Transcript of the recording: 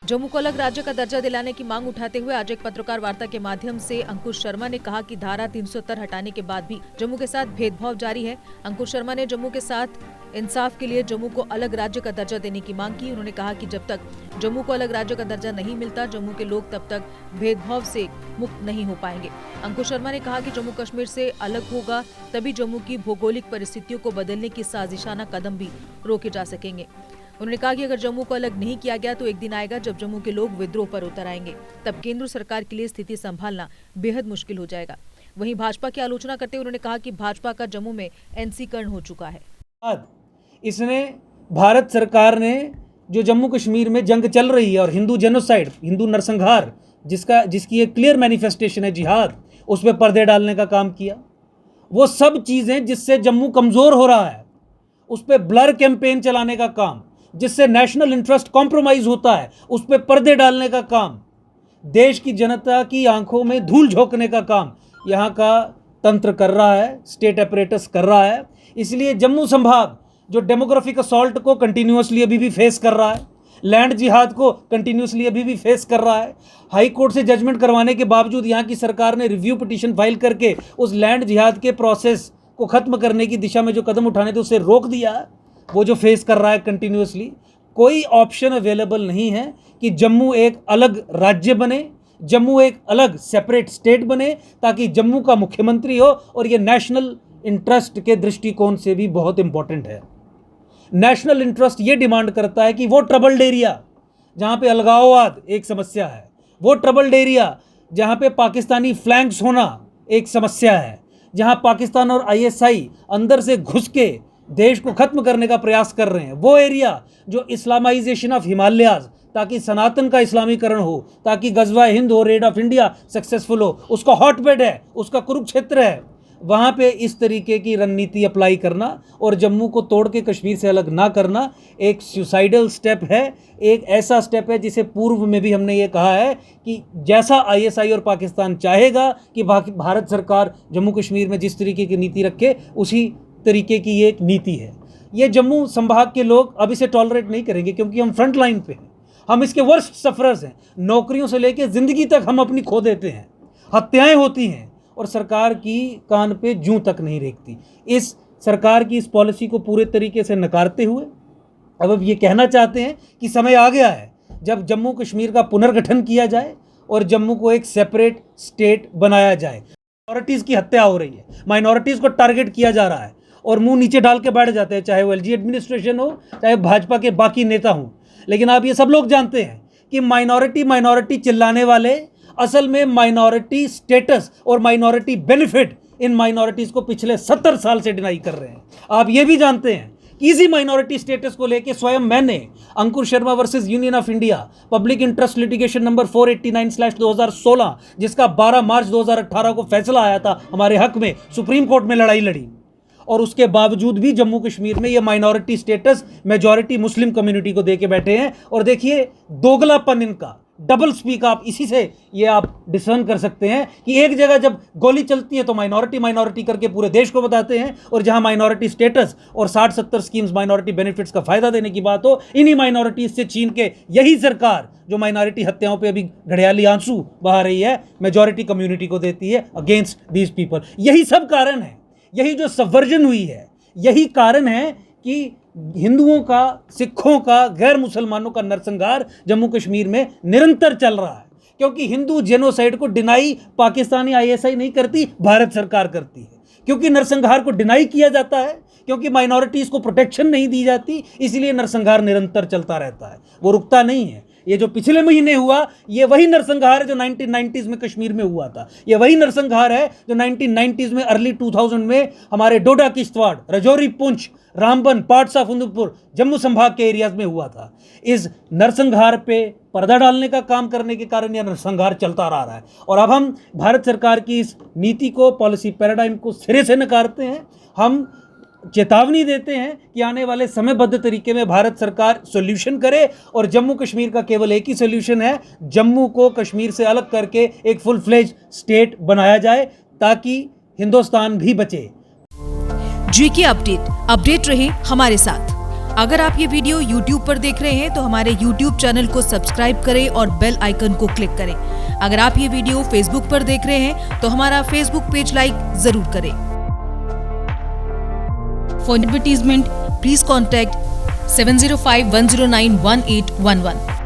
जम्मू को अलग राज्य का दर्जा दिलाने की मांग उठाते हुए आज एक पत्रकार वार्ता के माध्यम से अंकुश शर्मा ने कहा कि धारा 370 हटाने के बाद भी जम्मू के साथ भेदभाव जारी है। अंकुश शर्मा ने जम्मू के साथ इंसाफ के लिए जम्मू को अलग राज्य का दर्जा देने की मांग की। उन्होंने कहा कि जब तक जम्मू को अलग राज्य का दर्जा नहीं मिलता, जम्मू के लोग तब तक भेदभाव से मुक्त नहीं हो पाएंगे। अंकुश शर्मा ने कहा कि जम्मू कश्मीर से अलग होगा तभी जम्मू की भौगोलिक परिस्थितियों को बदलने की साजिशाना कदम भी रोके जा सकेंगे। उन्होंने कहा कि अगर जम्मू को अलग नहीं किया गया तो एक दिन आएगा जब जम्मू के लोग विद्रोह पर उतर आएंगे, तब केंद्र सरकार के लिए स्थिति संभालना बेहद मुश्किल हो जाएगा। वहीं भाजपा की आलोचना करते हुए उन्होंने कहा कि भाजपा का जम्मू में एनसीकरण हो चुका है। इसने भारत सरकार ने जो जम्मू कश्मीर में जंग चल रही है और हिंदू जेनोसाइड, हिंदू नरसंहार जिसकी एक क्लियर मैनिफेस्टेशन है जिहाद, उस पर पर्दे डालने का काम किया। वो सब चीज़ें जिससे जम्मू कमज़ोर हो रहा है, उस पर ब्लर कैंपेन चलाने का काम, जिससे नेशनल इंटरेस्ट कॉम्प्रोमाइज होता है, उस पर पर्दे डालने का काम, देश की जनता की आंखों में धूल झोंकने का काम यहाँ का तंत्र कर रहा है, स्टेट अपरेटस कर रहा है। इसलिए जम्मू संभाग जो डेमोग्राफिक असॉल्ट को कंटिन्यूसली अभी भी फेस कर रहा है, लैंड जिहाद को कंटिन्यूसली अभी भी फेस कर रहा है। हाई कोर्ट से जजमेंट करवाने के बावजूद यहाँ की सरकार ने रिव्यू पिटीशन फाइल करके उस लैंड जिहाद के प्रोसेस को ख़त्म करने की दिशा में जो कदम उठाने थे उसे रोक दिया। वो जो फेस कर रहा है कंटिन्यूसली, कोई ऑप्शन अवेलेबल नहीं है कि जम्मू एक अलग राज्य बने, जम्मू एक अलग सेपरेट स्टेट बने, ताकि जम्मू का मुख्यमंत्री हो। और ये नेशनल इंटरेस्ट के दृष्टिकोण से भी बहुत इंपॉर्टेंट है। नेशनल इंटरेस्ट ये डिमांड करता है कि वो ट्रबल्ड एरिया जहाँ पे अलगाववाद एक समस्या है, वो ट्रबल्ड एरिया जहाँ पे पाकिस्तानी फ्लैंक्स होना एक समस्या है, जहाँ पाकिस्तान और आईएसआई अंदर से घुस के देश को खत्म करने का प्रयास कर रहे हैं, वो एरिया जो इस्लामाइजेशन ऑफ हिमालयाज, ताकि सनातन का इस्लामीकरण हो, ताकि गजवा हिंद हो, रेड ऑफ इंडिया सक्सेसफुल हो, उसका हॉटबेड है, उसका कुरुक्षेत्र है। वहाँ पे इस तरीके की रणनीति अप्लाई करना और जम्मू को तोड़ के कश्मीर से अलग ना करना एक सुसाइडल स्टेप है, एक ऐसा स्टेप है जिसे पूर्व में भी हमने ये कहा है कि जैसा आईएसआई और पाकिस्तान चाहेगा कि भारत सरकार जम्मू कश्मीर में जिस तरीके की नीति रखे, उसी तरीके की ये एक नीति है। ये जम्मू संभाग के लोग अब इसे टॉलरेट नहीं करेंगे, क्योंकि हम फ्रंट लाइन पे हैं, हम इसके वर्स्ट सफरर्स हैं। नौकरियों से लेकर ज़िंदगी तक हम अपनी खो देते हैं, हत्याएं होती हैं और सरकार की कान पे जूं तक नहीं रेंगती। इस सरकार की इस पॉलिसी को पूरे तरीके से नकारते हुए अब ये कहना चाहते हैं कि समय आ गया है जब जम्मू कश्मीर का पुनर्गठन किया जाए और जम्मू को एक सेपरेट स्टेट बनाया जाए। माइनॉरिटीज़ की हत्या हो रही है, माइनॉरिटीज़ को टारगेट किया जा रहा है और मुंह नीचे डाल के बैठ जाते हैं, चाहे वो एलजी एडमिनिस्ट्रेशन हो, चाहे भाजपा के बाकी नेता हों। लेकिन आप ये सब लोग जानते हैं कि माइनॉरिटी चिल्लाने वाले असल में माइनॉरिटी स्टेटस और माइनॉरिटी बेनिफिट इन माइनॉरिटीज़ को पिछले 70 साल से डिनाई कर रहे हैं। आप ये भी जानते हैं कि इसी माइनॉरिटी स्टेटस को लेके स्वयं मैंने Ankush Sharma versus union of India public interest litigation number 489/2016, जिसका 12 मार्च 2018 को फैसला आया था हमारे हक में, सुप्रीम कोर्ट में लड़ाई लड़ी। और उसके बावजूद भी जम्मू कश्मीर में ये minority status majority Muslim community को दे के बैठे हैं। और देखिए दोगलापन इनका, डबल स्पीक, आप इसी से ये आप डिसर्न कर सकते हैं कि एक जगह जब गोली चलती है तो माइनॉरिटी करके पूरे देश को बताते हैं, और जहां माइनॉरिटी स्टेटस और 60-70 स्कीम्स माइनॉरिटी बेनिफिट्स का फायदा देने की बात हो, इन्हीं माइनॉरिटीज से छीन के यही सरकार जो माइनॉरिटी हत्याओं पे अभी घड़ियाली आंसू बहा रही है, मेजॉरिटी कम्युनिटी को देती है अगेंस्ट दीज पीपल। यही सब कारण है, यही जो सबवर्जन हुई है, यही कारण है कि हिंदुओं का, सिखों का, गैर मुसलमानों का नरसंहार जम्मू कश्मीर में निरंतर चल रहा है। क्योंकि हिंदू जेनोसाइड को डिनाई पाकिस्तानी आईएसआई नहीं करती, भारत सरकार करती है। क्योंकि नरसंहार को डिनाई किया जाता है, क्योंकि माइनॉरिटीज़ को प्रोटेक्शन नहीं दी जाती, इसलिए नरसंहार निरंतर चलता रहता है, वो रुकता नहीं है। ये जो पिछले महीने हुआ, ये वही नरसंहार है जो 1990s में कश्मीर में हुआ था। ये वही नरसंहार है जो 1990s में, अर्ली 2000 में हमारे डोडा, किश्तवाड़, रजौरी, पुंछ, रामबन, पार्ट्स ऑफ उधमपुर, जम्मू संभाग के एरियाज में हुआ था। इस नरसंहार पे पर्दा डालने का काम करने के कारण यह नरसंहार चलता रहा है। और अब हम भारत सरकार की इस नीति को, पॉलिसी पैराडाइम को सिरे से नकारते हैं। हम चेतावनी देते हैं कि आने वाले समयबद्ध तरीके में भारत सरकार सॉल्यूशन करे, और जम्मू कश्मीर का केवल एक ही सॉल्यूशन है, जम्मू को कश्मीर से अलग करके एक फुल फ्लेज स्टेट बनाया जाए, ताकि हिंदुस्तान भी बचे। जी की अपडेट रहे हमारे साथ। अगर आप ये वीडियो YouTube पर देख रहे हैं तो हमारे YouTube चैनल को सब्सक्राइब करें और बेल आइकन को क्लिक करें। अगर आप ये वीडियो Facebook पर देख रहे हैं तो हमारा Facebook पेज लाइक जरूर करें। For advertisement please contact 7051091811।